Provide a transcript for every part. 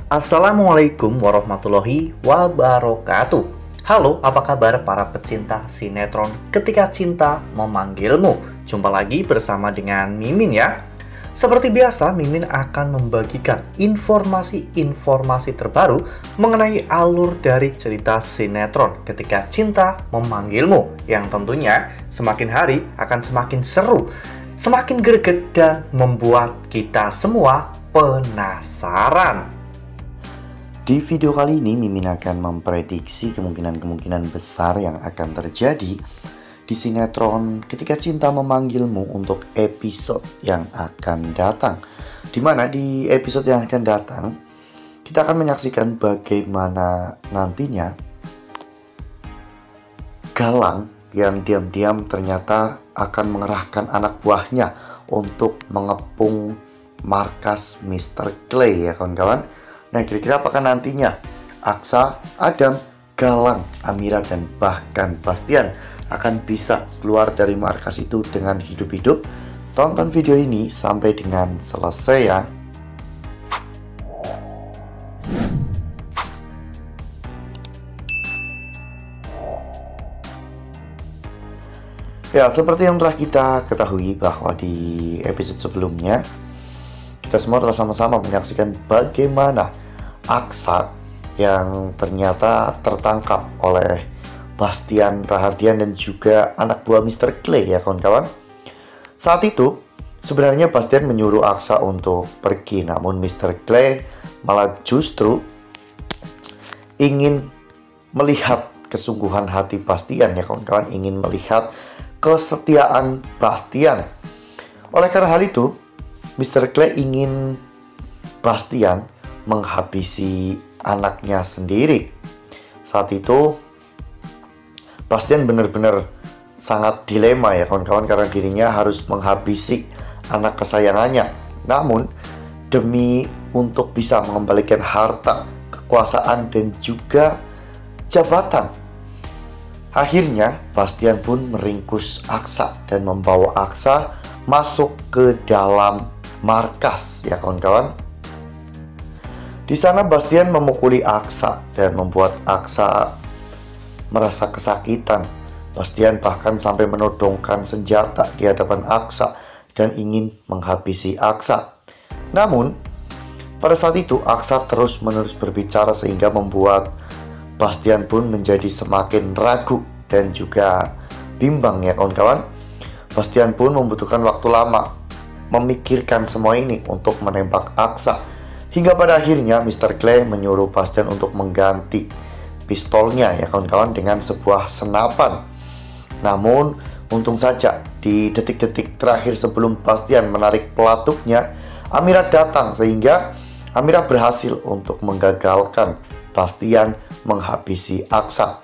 Assalamualaikum warahmatullahi wabarakatuh. Halo, apa kabar para pecinta sinetron Ketika Cinta Memanggilmu? Jumpa lagi bersama dengan Mimin ya. Seperti biasa, Mimin akan membagikan informasi-informasi terbaru mengenai alur dari cerita sinetron Ketika Cinta Memanggilmu, yang tentunya semakin hari akan semakin seru, semakin greget, dan membuat kita semua penasaran. Di video kali ini, Mimin akan memprediksi kemungkinan-kemungkinan besar yang akan terjadi di sinetron Ketika Cinta Memanggilmu untuk episode yang akan datang. Dimana di episode yang akan datang, kita akan menyaksikan bagaimana nantinya Galang yang diam-diam ternyata akan mengerahkan anak buahnya untuk mengepung markas Mr. Clay ya kawan-kawan. Nah, kira-kira apakah nantinya Aksa, Adam, Galang, Amira, dan bahkan Bastian akan bisa keluar dari markas itu dengan hidup-hidup? Tonton video ini sampai dengan selesai ya. Ya, seperti yang telah kita ketahui bahwa di episode sebelumnya kita semua telah sama-sama menyaksikan bagaimana Aksa yang ternyata tertangkap oleh Bastian, Rahardian, dan juga anak buah Mr. Clay ya kawan-kawan. Saat itu sebenarnya Bastian menyuruh Aksa untuk pergi, namun Mr. Clay malah justru ingin melihat kesungguhan hati Bastian ya kawan-kawan, ingin melihat kesetiaan Bastian. Oleh karena hal itu, Mr. Clay ingin Bastian menghabisi anaknya sendiri. Saat itu Bastian benar-benar sangat dilema ya kawan-kawan, karena dirinya harus menghabisi anak kesayangannya. Namun demi untuk bisa mengembalikan harta, kekuasaan, dan juga jabatan, akhirnya Bastian pun meringkus Aksa dan membawa Aksa masuk ke dalam markas ya kawan-kawan. Di sana Bastian memukuli Aksa dan membuat Aksa merasa kesakitan. Bastian bahkan sampai menodongkan senjata di hadapan Aksa dan ingin menghabisi Aksa. Namun pada saat itu Aksa terus-menerus berbicara sehingga membuat Bastian pun menjadi semakin ragu dan juga bimbang ya kawan-kawan. Bastian pun membutuhkan waktu lama memikirkan semua ini untuk menembak Aksa. Hingga pada akhirnya Mr. Clay menyuruh Bastian untuk mengganti pistolnya ya kawan-kawan dengan sebuah senapan. Namun untung saja di detik-detik terakhir sebelum Bastian menarik pelatuknya, Amira datang sehingga Amira berhasil untuk menggagalkan Bastian menghabisi Aksa.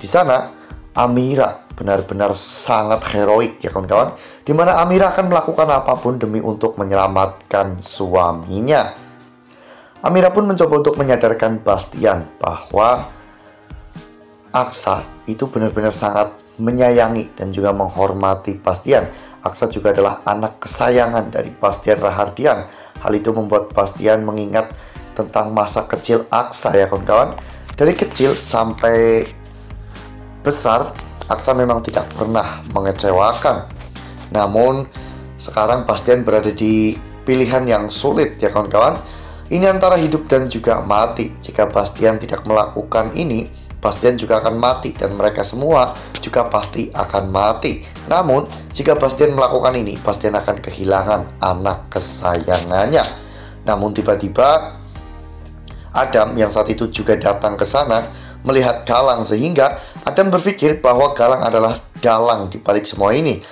Di sana Amira benar-benar sangat heroik ya kawan-kawan, dimana Amira akan melakukan apapun demi untuk menyelamatkan suaminya. Amira pun mencoba untuk menyadarkan Bastian bahwa Aksa itu benar-benar sangat menyayangi dan juga menghormati Bastian. Aksa juga adalah anak kesayangan dari Bastian Rahardian. Hal itu membuat Bastian mengingat tentang masa kecil Aksa ya kawan-kawan. Dari kecil sampai besar, Aksa memang tidak pernah mengecewakan. Namun sekarang Bastian berada di pilihan yang sulit ya kawan-kawan. Ini antara hidup dan juga mati. Jika Bastian tidak melakukan ini, Bastian juga akan mati dan mereka semua juga pasti akan mati. Namun jika Bastian melakukan ini, Bastian akan kehilangan anak kesayangannya. Namun tiba-tiba Adam yang saat itu juga datang ke sana melihat Galang, sehingga Adam berpikir bahwa Galang adalah dalang di balik semua ini.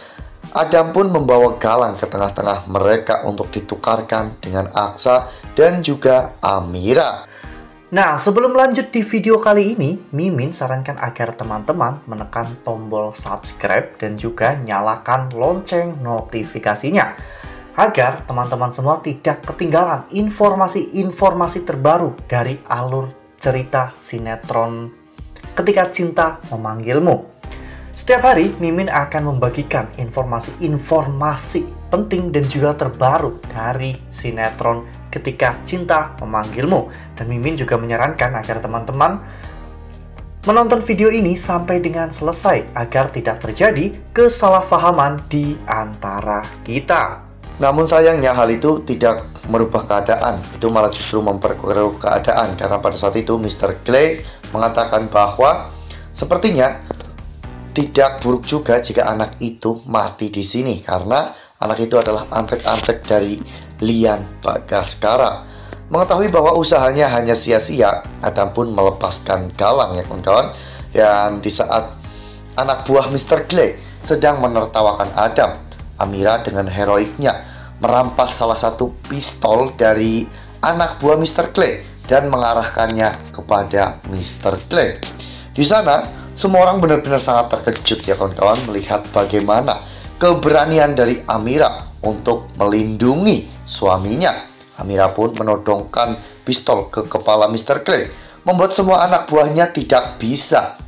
Adam pun membawa Galang ke tengah-tengah mereka untuk ditukarkan dengan Aksa dan juga Amira. Nah, sebelum lanjut di video kali ini, Mimin sarankan agar teman-teman menekan tombol subscribe dan juga nyalakan lonceng notifikasinya, agar teman-teman semua tidak ketinggalan informasi-informasi terbaru dari alur cerita sinetron Ketika Cinta Memanggilmu. Setiap hari, Mimin akan membagikan informasi-informasi penting dan juga terbaru dari sinetron Ketika Cinta Memanggilmu. Dan Mimin juga menyarankan agar teman-teman menonton video ini sampai dengan selesai agar tidak terjadi kesalahpahaman di antara kita. Namun sayangnya hal itu tidak merubah keadaan, itu malah justru memperkeruh keadaan, karena pada saat itu Mr. Clay mengatakan bahwa sepertinya tidak buruk juga jika anak itu mati di sini, karena anak itu adalah anggrek-anggrek dari Lian Bagaskara. Mengetahui bahwa usahanya hanya sia-sia, Adam pun melepaskan Galang ya kawan-kawan. Dan di saat anak buah Mr. Clay sedang menertawakan Adam, Amira dengan heroiknya merampas salah satu pistol dari anak buah Mr. Clay dan mengarahkannya kepada Mr. Clay. Di sana semua orang benar-benar sangat terkejut ya kawan-kawan melihat bagaimana keberanian dari Amira untuk melindungi suaminya. Amira pun menodongkan pistol ke kepala Mr. Clay, membuat semua anak buahnya tidak bisa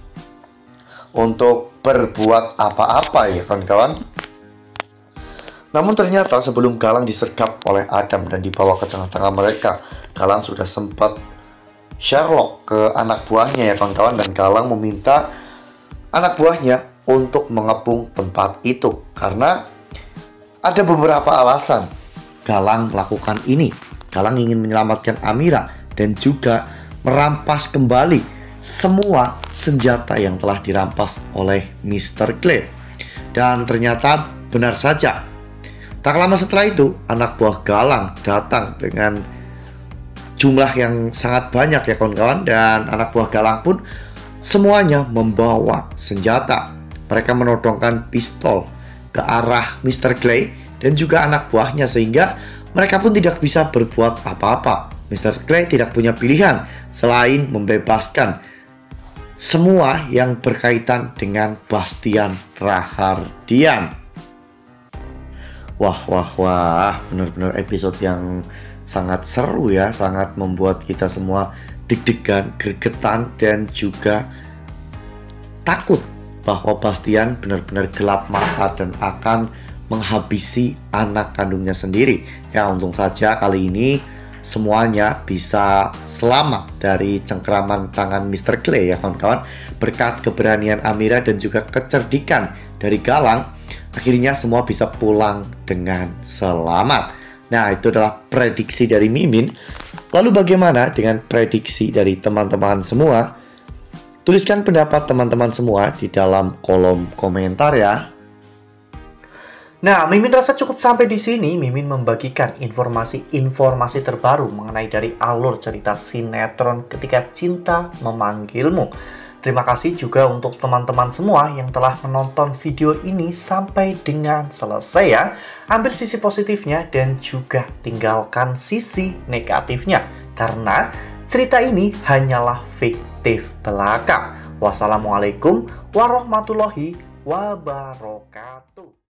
untuk berbuat apa-apa ya kawan-kawan. Namun ternyata sebelum Galang disergap oleh Adam dan dibawa ke tengah-tengah mereka, Galang sudah sempat Sherlock ke anak buahnya ya kawan-kawan, dan Galang meminta anak buahnya untuk mengepung tempat itu karena ada beberapa alasan Galang melakukan ini. Galang ingin menyelamatkan Amira dan juga merampas kembali semua senjata yang telah dirampas oleh Mr. Clay. Dan ternyata benar saja, tak lama setelah itu anak buah Galang datang dengan jumlah yang sangat banyak ya kawan-kawan, dan anak buah Galang pun semuanya membawa senjata. Mereka menodongkan pistol ke arah Mr. Clay dan juga anak buahnya, sehingga mereka pun tidak bisa berbuat apa-apa. Mr. Clay tidak punya pilihan selain membebaskan semua yang berkaitan dengan Bastian Rahardian. Wah, benar-benar episode yang sangat seru ya, sangat membuat kita semua deg-degan, gregetan, dan juga takut bahwa Bastian benar-benar gelap mata dan akan menghabisi anak kandungnya sendiri. Ya, untung saja kali ini semuanya bisa selamat dari cengkeraman tangan Mr. Clay ya kawan-kawan. Berkat keberanian Amira dan juga kecerdikan dari Galang, akhirnya semua bisa pulang dengan selamat. Nah, itu adalah prediksi dari Mimin. Lalu bagaimana dengan prediksi dari teman-teman semua? Tuliskan pendapat teman-teman semua di dalam kolom komentar ya. Nah, Mimin rasa cukup sampai di sini. Mimin membagikan informasi-informasi terbaru mengenai dari alur cerita sinetron Ketika Cinta Memanggilmu. Terima kasih juga untuk teman-teman semua yang telah menonton video ini sampai dengan selesai ya. Ambil sisi positifnya dan juga tinggalkan sisi negatifnya, karena cerita ini hanyalah fiktif belaka. Wassalamualaikum warahmatullahi wabarakatuh.